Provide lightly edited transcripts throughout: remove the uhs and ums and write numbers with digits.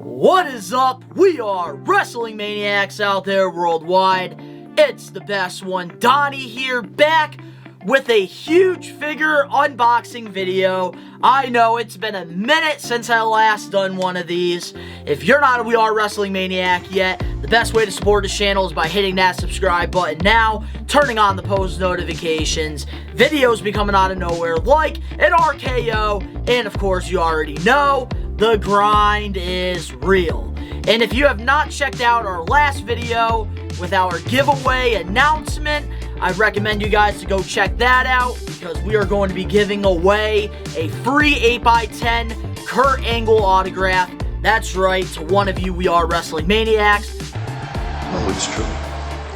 What is up? We are Wrestling Maniacs out there worldwide. It's the best one, Donnie here, back with a huge figure unboxing video. I know it's been a minute since I last done one of these. If you're not a We Are Wrestling Maniac yet, the best way to support this channel is by hitting that subscribe button now, turning on the post notifications, videos be coming out of nowhere like an RKO, and of course you already know, the grind is real. And if you have not checked out our last video with our giveaway announcement, I recommend you guys to go check that out because we are going to be giving away a free 8x10 Kurt Angle autograph. That's right, to one of you We Are Wrestling Maniacs. Oh, it's true.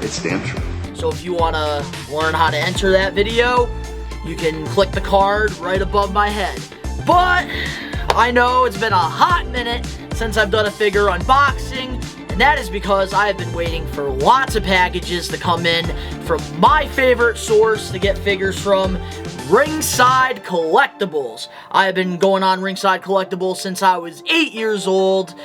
It's damn true. So if you want to learn how to enter that video, you can click the card right above my head. But I know it's been a hot minute since I've done a figure unboxing, and that is because I have been waiting for lots of packages to come in from my favorite source to get figures from, Ringside Collectibles. I have been going on Ringside Collectibles since I was 8 years old.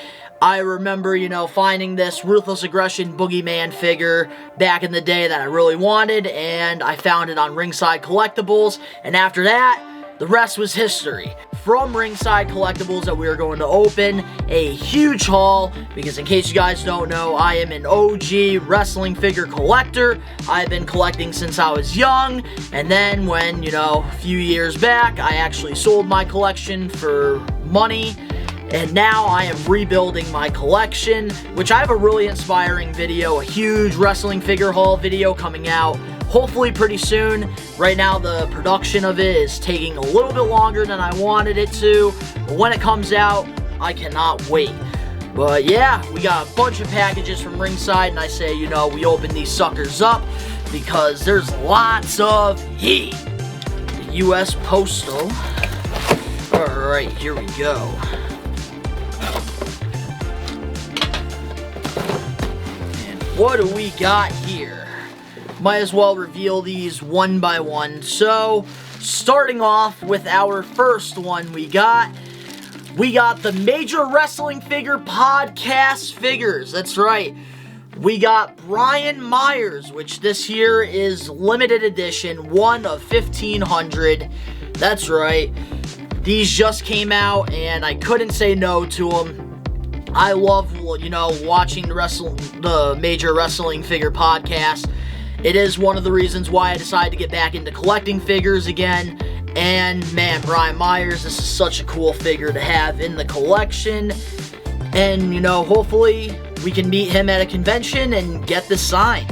I remember, finding this Ruthless Aggression Boogeyman figure back in the day that I really wanted, and I found it on Ringside Collectibles, and after that, the rest was history. From Ringside Collectibles that we are going to open a huge haul, because in case you guys don't know, I am an OG wrestling figure collector. I've been collecting since I was young, and then when, a few years back, I actually sold my collection for money, and now I am rebuilding my collection, which I have a really inspiring video, a huge wrestling figure haul video coming out hopefully pretty soon. Right now the production of it is taking a little bit longer than I wanted it to, but when it comes out, I cannot wait. But yeah, we got a bunch of packages from Ringside, and I say, we open these suckers up because there's lots of heat. The US Postal. Alright, here we go. And what do we got here? Might as well reveal these one by one. So, starting off with our first one we got the Major Wrestling Figure Podcast figures. That's right. We got Brian Myers, which this here is limited edition, one of 1,500. That's right. These just came out, and I couldn't say no to them. I love, watching the Major Wrestling Figure Podcast. It is one of the reasons why I decided to get back into collecting figures again. And man, Brian Myers, this is such a cool figure to have in the collection. And, hopefully we can meet him at a convention and get this signed.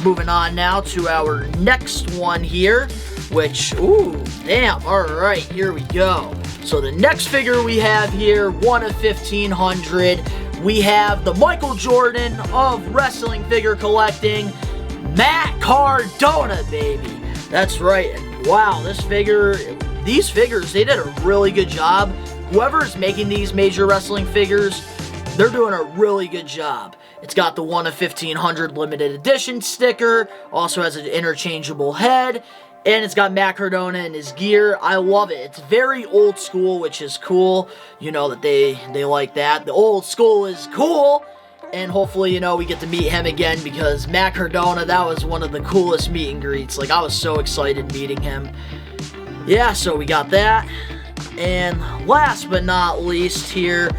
Moving on now to our next one here, which, ooh, damn, alright, here we go. So the next figure we have here, one of 1,500, we have the Michael Jordan of wrestling figure collecting, Matt Cardona, baby. That's right. And wow, these figures, they did a really good job. Whoever's making these Major Wrestling figures, they're doing a really good job. It's got the one of 1,500 limited edition sticker, also has an interchangeable head, and it's got Matt Cardona in his gear. I love it. It's very old school, which is cool. That they like that. The old school is cool. And hopefully, we get to meet him again, because Matt Cardona, that was one of the coolest meet and greets. Like, I was so excited meeting him. Yeah, so we got that. And last but not least here,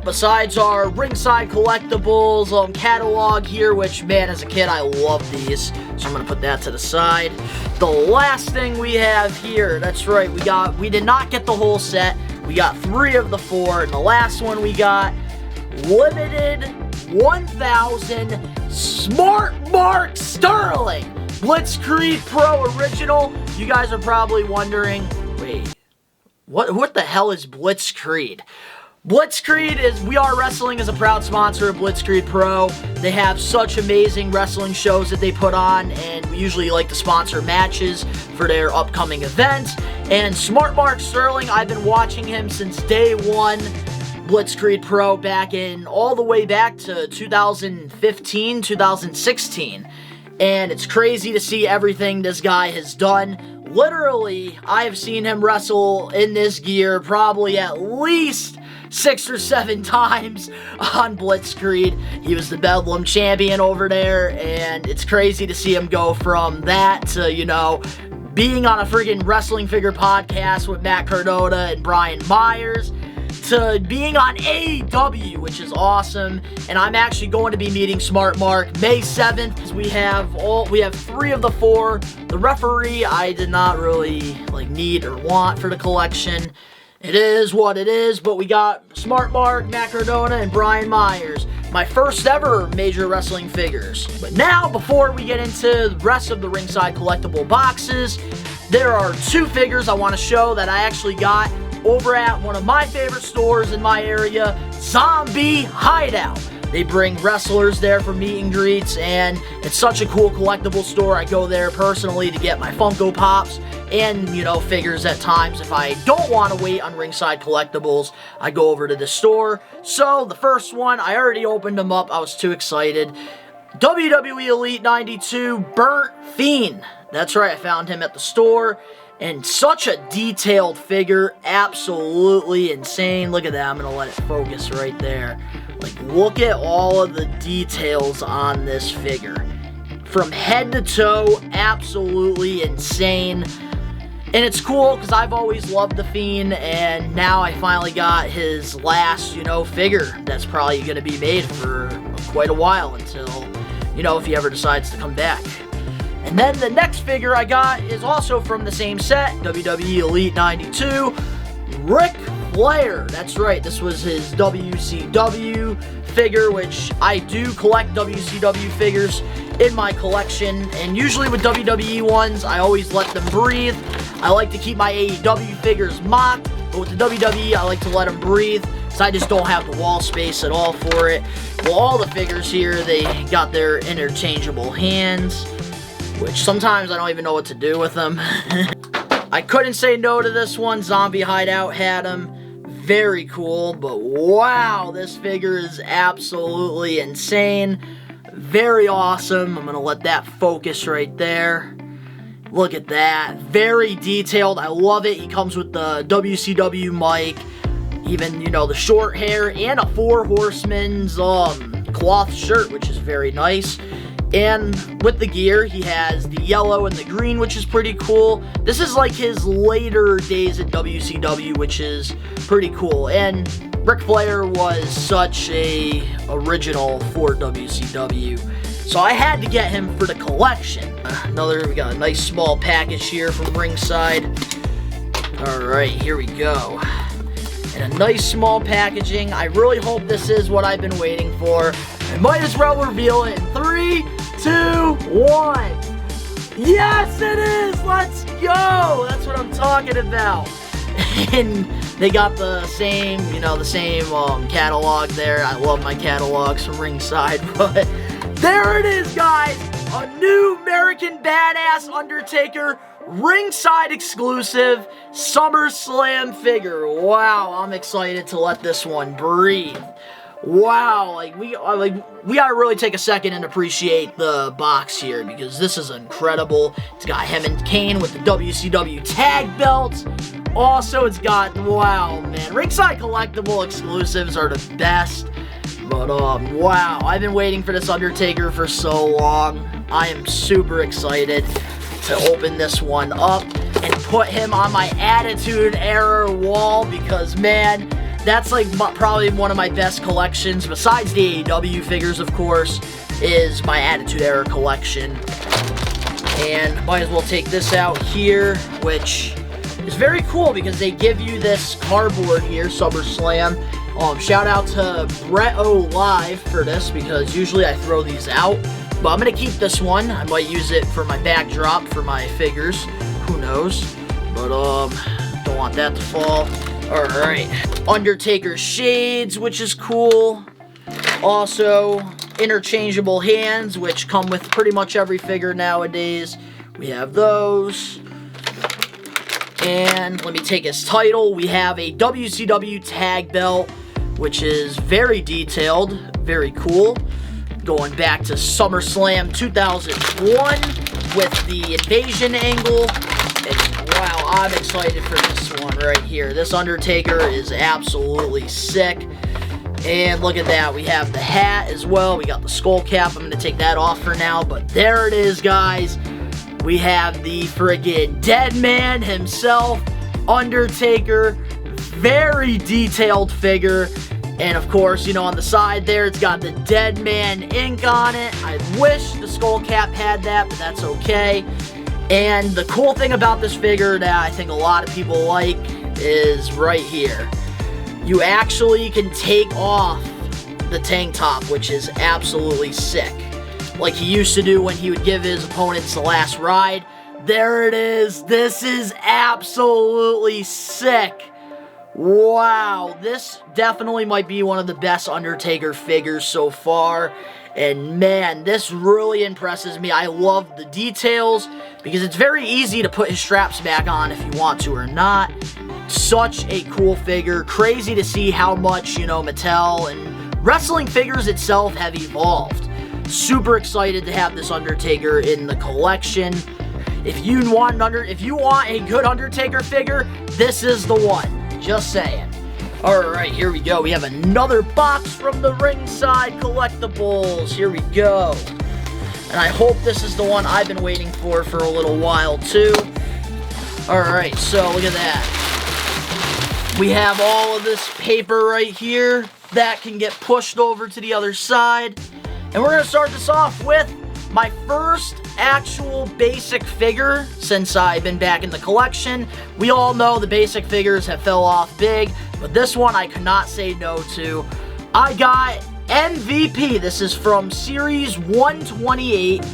besides our Ringside Collectibles catalog here, which, man, as a kid, I loved these. So I'm going to put that to the side. The last thing we have here, that's right, we did not get the whole set. We got 3 of the 4, and the last one we got, limited 1,000 Smart Mark Sterling Blitzkrieg Pro Original. You guys are probably wondering, wait, what the hell is Blitzkrieg? Blitzkrieg is, We Are Wrestling is a proud sponsor of Blitzkrieg Pro. They have such amazing wrestling shows that they put on, and we usually like to sponsor matches for their upcoming events. And Smart Mark Sterling, I've been watching him since day one. Blitzkrieg Pro all the way back to 2015, 2016. And it's crazy to see everything this guy has done. Literally, I've seen him wrestle in this gear probably at least 6 or 7 times on Blitzkrieg. He was the Bedlam champion over there, and it's crazy to see him go from that to, you know, being on a friggin' wrestling figure podcast with Matt Cardona and Brian Myers, to being on AEW, which is awesome. And I'm actually going to be meeting Smart Mark May 7th. We have 3 of the 4. The referee I did not really need or want for the collection. It is what it is, but we got Smart Mark, Matt Cardona, and Brian Myers. My first ever major wrestling figures. But now, before we get into the rest of the Ringside Collectible boxes, there are 2 figures I want to show that I actually got over at one of my favorite stores in my area, Zombie Hideout. They bring wrestlers there for meet and greets, and it's such a cool collectible store. I go there personally to get my Funko Pops and, you know, figures at times. If I don't want to wait on Ringside Collectibles, I go over to the store. So, the first one, I already opened them up. I was too excited. WWE Elite 92 Burnt Fiend. That's right, I found him at the store. And such a detailed figure, absolutely insane. Look at that, I'm going to let it focus right there. Look at all of the details on this figure. From head to toe, absolutely insane. And it's cool, because I've always loved The Fiend, and now I finally got his last, you know, figure that's probably going to be made for quite a while until, you know, if he ever decides to come back. And then the next figure I got is also from the same set, WWE Elite 92, Ric Flair. That's right, this was his WCW figure, which I do collect WCW figures in my collection. And usually with WWE ones, I always let them breathe. I like to keep my AEW figures mocked, but with the WWE, I like to let them breathe, so I just don't have the wall space at all for it. Well, all the figures here, they got their interchangeable hands, which sometimes I don't even know what to do with them. I couldn't say no to this one. Zombie Hideout had him. Very cool, but wow, this figure is absolutely insane. Very awesome. I'm going to let that focus right there. Look at that. Very detailed. I love it. He comes with the WCW mic, even, you know, the short hair, and a 4 Horsemen's cloth shirt, which is very nice. And with the gear, he has the yellow and the green, which is pretty cool. This is like his later days at WCW, which is pretty cool. And Ric Flair was such a original for WCW, so I had to get him for the collection. We got a nice small package here from Ringside. Alright, here we go. And a nice small packaging. I really hope this is what I've been waiting for. I might as well reveal it in 3, 2, 1. Yes, it is! Let's go! That's what I'm talking about. And they got the same, you know, catalog there. I love my catalogs from Ringside, but there it is, guys! A new American Badass Undertaker Ringside exclusive SummerSlam figure. Wow, I'm excited to let this one breathe. Wow, we gotta really take a second and appreciate the box here, because this is incredible. It's got him and Kane with the WCW tag belts. Also, it's got, wow, man, Ringside Collectible exclusives are the best. But, wow, I've been waiting for this Undertaker for so long. I am super excited to open this one up and put him on my Attitude Era wall, because, man, that's probably one of my best collections, besides the AEW figures, of course, is my Attitude Era collection. And might as well take this out here, which is very cool because they give you this cardboard here, SummerSlam. Shout out to Brett O Live for this, because usually I throw these out. But I'm going to keep this one. I might use it for my backdrop for my figures. Who knows? But, don't want that to fall. Alright. Undertaker shades, which is cool. Also, interchangeable hands, which come with pretty much every figure nowadays. We have those. And let me take his title. We have a WCW tag belt, which is very detailed, very cool. Going back to SummerSlam 2001 with the invasion angle. It's wow, I'm excited for this one right here. This Undertaker is absolutely sick. And look at that, we have the hat as well. We got the skull cap. I'm going to take that off for now, but there it is, guys. We have the friggin' dead man himself, Undertaker. Very detailed figure. And of course, you know, on the side there, it's got the dead man ink on it. I wish the skull cap had that, but that's okay. And the cool thing about this figure that I think a lot of people like is right here. You actually can take off the tank top, which is absolutely sick. Like he used to do when he would give his opponents the last ride. There it is. This is absolutely sick. Wow, this definitely might be one of the best Undertaker figures so far. And man, this really impresses me. I love the details because it's very easy to put his straps back on if you want to or not. Such a cool figure. Crazy to see how much, you know, Mattel and wrestling figures itself have evolved. Super excited to have this Undertaker in the collection. If you want a good Undertaker figure, this is the one. Just saying. Alright, here we go. We have another box from the Ringside Collectibles. Here we go. And I hope this is the one I've been waiting for a little while, too. Alright, so look at that. We have all of this paper right here that can get pushed over to the other side. And we're going to start this off with my first actual basic figure since I've been back in the collection. We all know the basic figures have fell off big, but this one I could not say no to. I got MVP. This is from Series 128.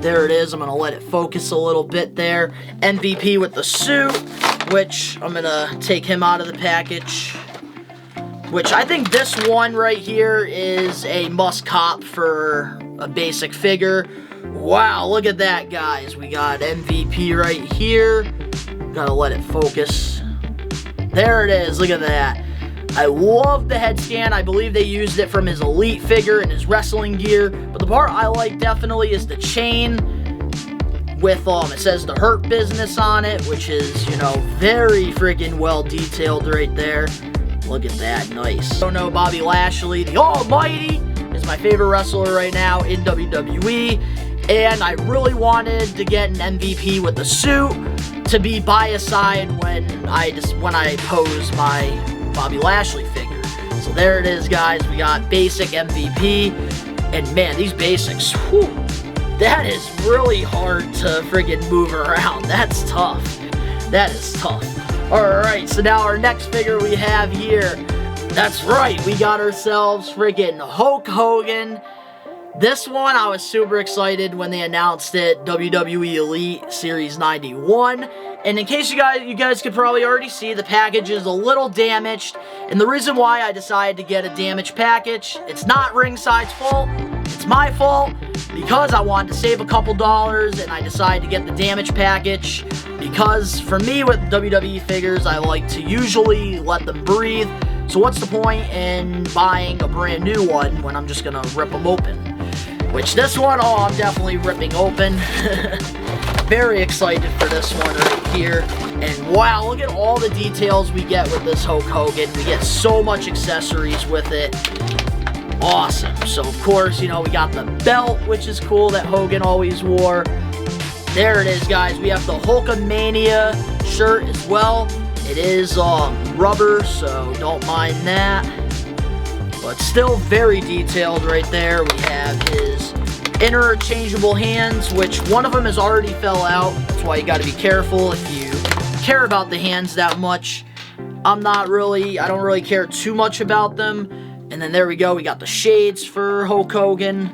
There it is. I'm going to let it focus a little bit there. MVP with the suit, which I'm going to take him out of the package. Which I think this one right here is a must cop for a basic figure. Wow, look at that, guys. We got MVP right here. Gotta let it focus. There it is. Look at that. I love the head scan. I believe they used it from his Elite figure and his wrestling gear. But the part I like definitely is the chain with, it says the Hurt Business on it, which is, you know, very freaking well detailed right there. Look at that. Nice. I don't know, Bobby Lashley, the Almighty, is my favorite wrestler right now in WWE. And I really wanted to get an MVP with the suit to be by his side when I pose my Bobby Lashley figure. So there it is, guys. We got basic MVP. And man, these basics, whew, that is really hard to friggin' move around. That's tough. That is tough. Alright, so now our next figure we have here. That's right, we got ourselves friggin' Hulk Hogan. This one, I was super excited when they announced it, WWE Elite Series 91. And in case you guys could probably already see, the package is a little damaged. And the reason why I decided to get a damaged package, it's not Ringside's fault, it's my fault. Because I wanted to save a couple dollars, and I decided to get the damaged package. Because for me, with WWE figures, I like to usually let them breathe. So what's the point in buying a brand new one when I'm just gonna rip them open? Which this one, oh, I'm definitely ripping open. Very excited for this one right here. And wow, look at all the details we get with this Hulk Hogan. We get so much accessories with it. Awesome. So of course, you know, we got the belt, which is cool, that Hogan always wore. There it is, guys. We have the Hulkamania shirt as well. It is rubber, so don't mind that. But still very detailed right there. We have his interchangeable hands, which one of them has already fell out. That's why you got to be careful if you care about the hands that much. I don't really care too much about them. And then there we go, we got the shades for Hulk Hogan.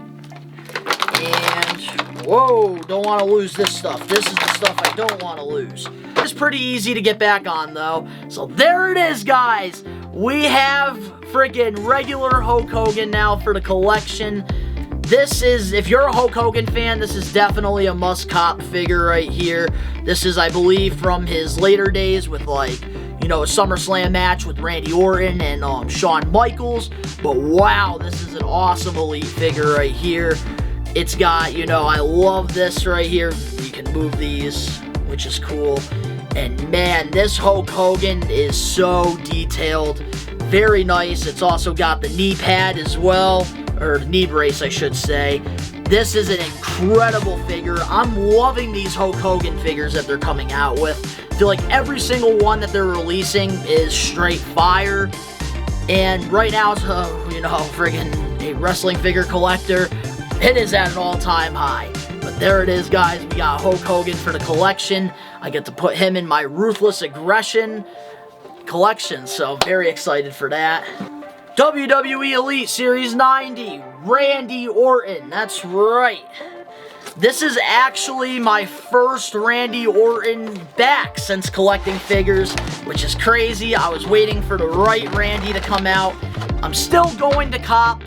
And, whoa, don't want to lose this stuff. This is the stuff I don't want to lose. It's pretty easy to get back on, though. So there it is, guys. We have freaking regular Hulk Hogan now for the collection. This is, if you're a Hulk Hogan fan, this is definitely a must-cop figure right here. This is, I believe, from his later days with, like, you know, a SummerSlam match with Randy Orton and Shawn Michaels. But wow, this is an awesome Elite figure right here. It's got, you know, I love this right here. You can move these, which is cool. And man, this Hulk Hogan is so detailed. Very nice. It's also got the knee pad as well, or knee brace I should say. This is an incredible figure. I'm loving these Hulk Hogan figures that they're coming out with. I feel like every single one that they're releasing is straight fire. And right now, it's friggin' a wrestling figure collector. It is at an all-time high. But there it is, guys. We got Hulk Hogan for the collection. I get to put him in my Ruthless Aggression collection, so very excited for that. WWE Elite Series 90, Randy Orton. That's right. This is actually my first Randy Orton back since collecting figures, which is crazy. I was waiting for the right Randy to come out. I'm still going to cop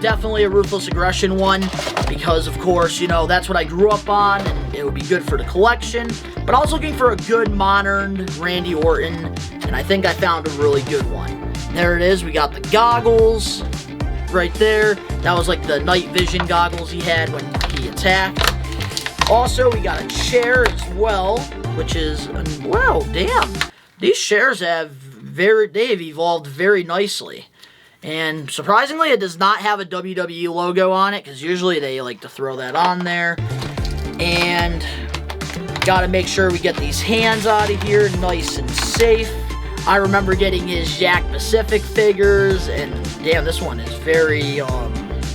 definitely a Ruthless Aggression one, because of course, that's what I grew up on, and it would be good for the collection. But I was looking for a good modern Randy Orton, and I think I found a really good one. There it is. We got the goggles right there. That was like the night vision goggles he had when he attacked. Also, we got a chair as well, which is, wow, damn. These chairs they've evolved very nicely. And surprisingly, it does not have a WWE logo on it, because usually they like to throw that on there. And gotta make sure we get these hands out of here nice and safe. I remember getting his Jack Pacific figures, and damn, this one is very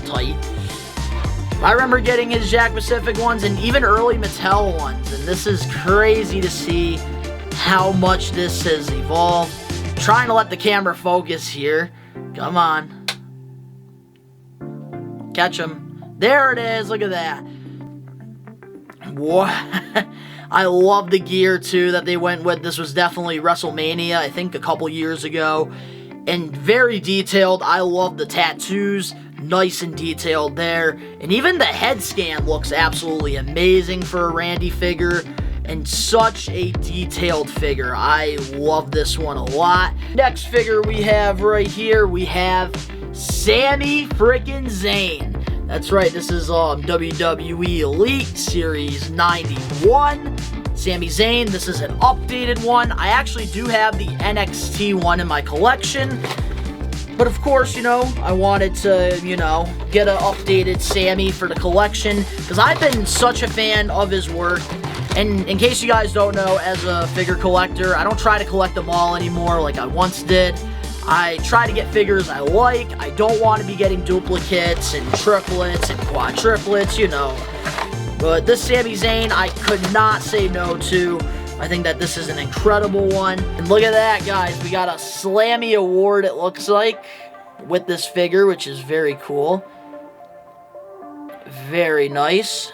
tight. I remember getting his Jack Pacific ones, and even early Mattel ones, and this is crazy to see how much this has evolved. Trying to let the camera focus here. Come on. Catch him. There it is. Look at that. What? I love the gear, too, that they went with. This was definitely WrestleMania, I think, a couple years ago. And very detailed. I love the tattoos. Nice and detailed there. And even the head scan looks absolutely amazing for a Randy figure. And such a detailed figure. I love this one a lot. Next figure we have right here, we have Sami frickin' Zayn. That's right, this is WWE Elite Series 91. Sami Zayn, this is an updated one. I actually do have the NXT one in my collection. But of course, I wanted to, get an updated Sami for the collection, because I've been such a fan of his work. And in case you guys don't know, as a figure collector, I don't try to collect them all anymore like I once did. I try to get figures I like. I don't want to be getting duplicates and triplets and quadruplets, But this Sami Zayn, I could not say no to. I think that this is an incredible one. And look at that, guys. We got a Slammy Award, it looks like, with this figure, which is very cool. Very nice.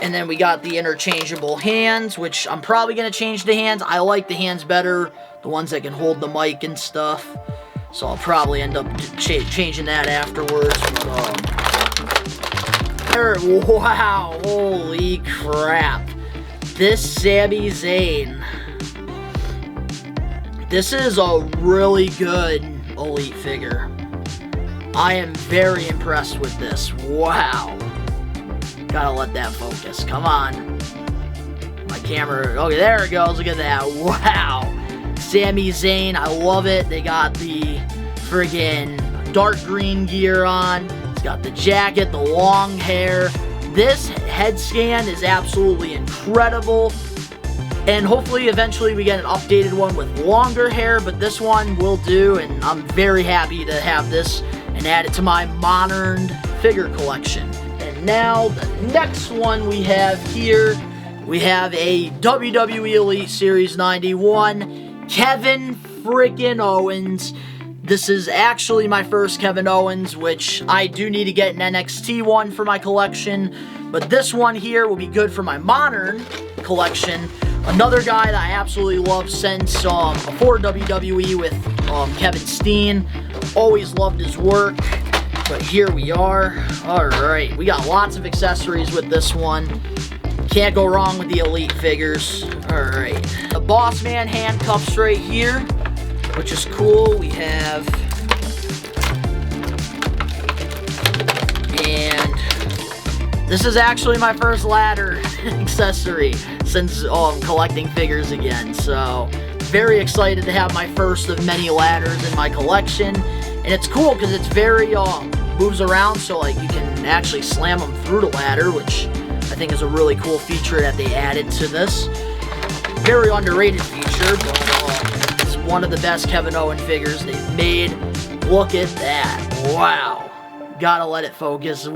And then we got the interchangeable hands, which I'm probably going to change the hands. I like the hands better, the ones that can hold the mic and stuff. So I'll probably end up changing that afterwards. But, wow, holy crap. This Sami Zayn. This is a really good Elite figure. I am very impressed with this. Wow. Gotta let that focus. Come on. My camera. Okay, there it goes. Look at that. Wow. Sami Zayn. I love it. They got the friggin' dark green gear on. It's got the jacket, the long hair. This head scan is absolutely incredible. And hopefully, eventually, we get an updated one with longer hair. But this one will do. And I'm very happy to have this and add it to my modern figure collection. Now, the next one we have here, we have a WWE Elite Series 91, Kevin frickin' Owens. This is actually my first Kevin Owens, which I do need to get an NXT one for my collection, but this one here will be good for my modern collection. Another guy that I absolutely love since before WWE with Kevin Steen. Always loved his work. But here we are. Alright, we got lots of accessories with this one. Can't go wrong with the Elite figures. Alright. The Boss Man handcuffs right here, which is cool. We have... And this is actually my first ladder accessory. since I'm collecting figures again. So very excited to have my first of many ladders in my collection. And it's cool because it's very moves around, so like you can actually slam them through the ladder, which I think is a really cool feature that they added to this. Very underrated feature, but it's one of the best Kevin Owens figures they've made. Look at that. Wow. Gotta let it focus.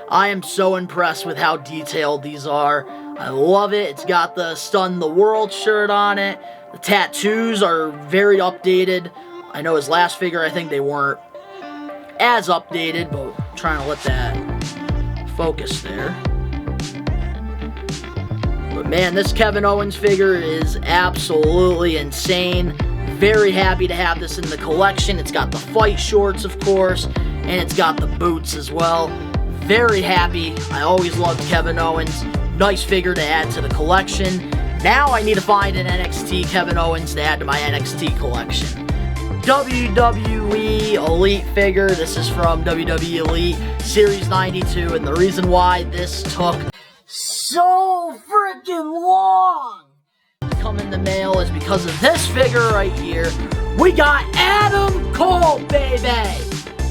I am so impressed with how detailed these are. I love it. It's got the Stun the World shirt on it. The tattoos are very updated. I know his last figure, I think they weren't as updated, but I'm trying to let that focus there. But man, this Kevin Owens figure is absolutely insane. Very happy to have this in the collection. It's got the fight shorts, of course, and it's got the boots as well. Very happy. I always loved Kevin Owens. Nice figure to add to the collection. Now I need to find an NXT Kevin Owens to add to my NXT collection. WWE Elite figure. This is from WWE Elite Series 92, and the reason why this took so freaking long to come in the mail is because of this figure right here. We got Adam Cole, baby!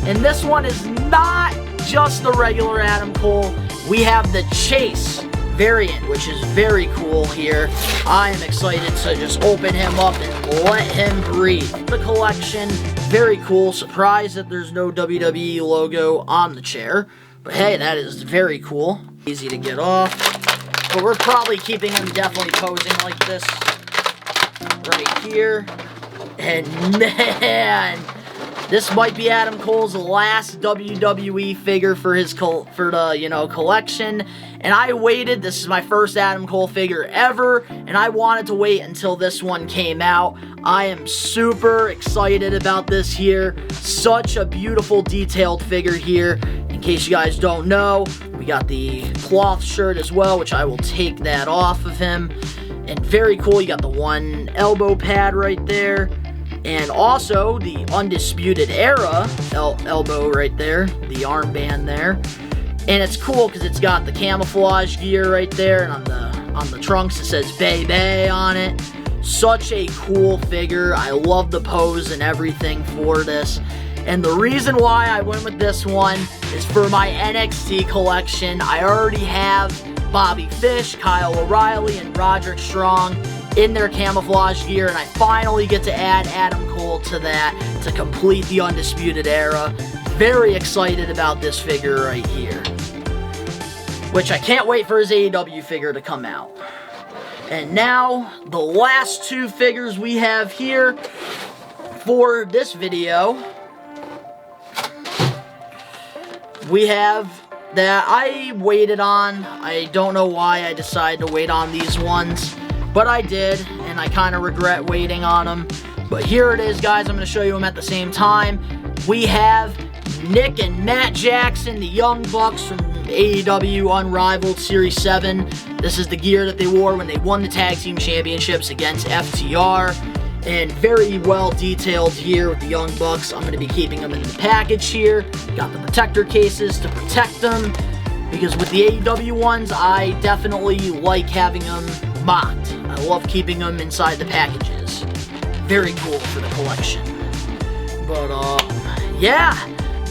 And this one is not just the regular Adam Cole. We have the Chase variant, which is very cool here. I am excited to just open him up and let him breathe. The collection, very cool. Surprised that there's no WWE logo on the chair, but hey, that is very cool. Easy to get off, but we're probably keeping him definitely posing like this right here. And man, this might be Adam Cole's last WWE figure for his collection. And I waited. This is my first Adam Cole figure ever, and I wanted to wait until this one came out. I am super excited about this here. Such a beautiful detailed figure here. In case you guys don't know, we got the cloth shirt as well, which I will take that off of him. And very cool, you got the one elbow pad right there. And also the Undisputed Era elbow right there, the armband there. And it's cool because it's got the camouflage gear right there, and on the trunks it says Bay Bay on it. Such a cool figure. I love the pose and everything for this. And the reason why I went with this one is for my NXT collection. I already have Bobby Fish, Kyle O'Reilly, and Roderick Strong in their camouflage gear, and I finally get to add Adam Cole to that to complete the Undisputed Era. Very excited about this figure right here, which I can't wait for his AEW figure to come out. And now, the last two figures we have here for this video. We have that I waited on. I don't know why I decided to wait on these ones, but I did, and I kind of regret waiting on them. But here it is, guys. I'm going to show you them at the same time. We have Nick and Matt Jackson, the Young Bucks from AEW Unrivaled Series 7. This is the gear that they wore when they won the Tag Team Championships against FTR. And very well detailed here with the Young Bucks. I'm going to be keeping them in the package here. Got the protector cases to protect them, because with the AEW ones, I definitely like having them mocked. I love keeping them inside the packages. Very cool for the collection. But, yeah,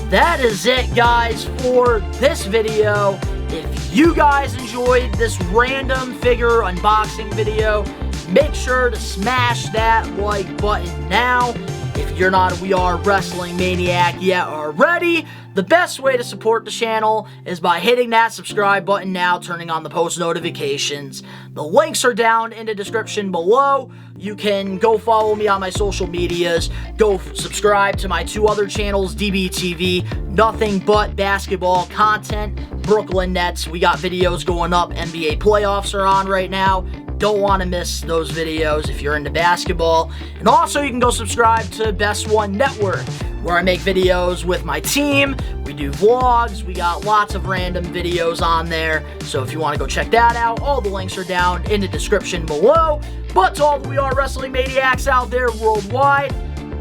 that is it, guys, for this video. If you guys enjoyed this random figure unboxing video, make sure to smash that like button now. If you're not a We Are Wrestling Maniac yet already, the best way to support the channel is by hitting that subscribe button now, turning on the post notifications. The links are down in the description below. You can go follow me on my social medias. Go subscribe to my two other channels, DBTV, nothing but basketball content. Brooklyn Nets, we got videos going up. NBA playoffs are on right now. Don't want to miss those videos if you're into basketball. And also, you can go subscribe to Best One Network, where I make videos with my team. We do vlogs. We got lots of random videos on there. So if you want to go check that out, all the links are down in the description below. But to all the We Are Wrestling Maniacs out there worldwide,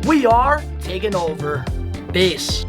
we are taking over. Peace.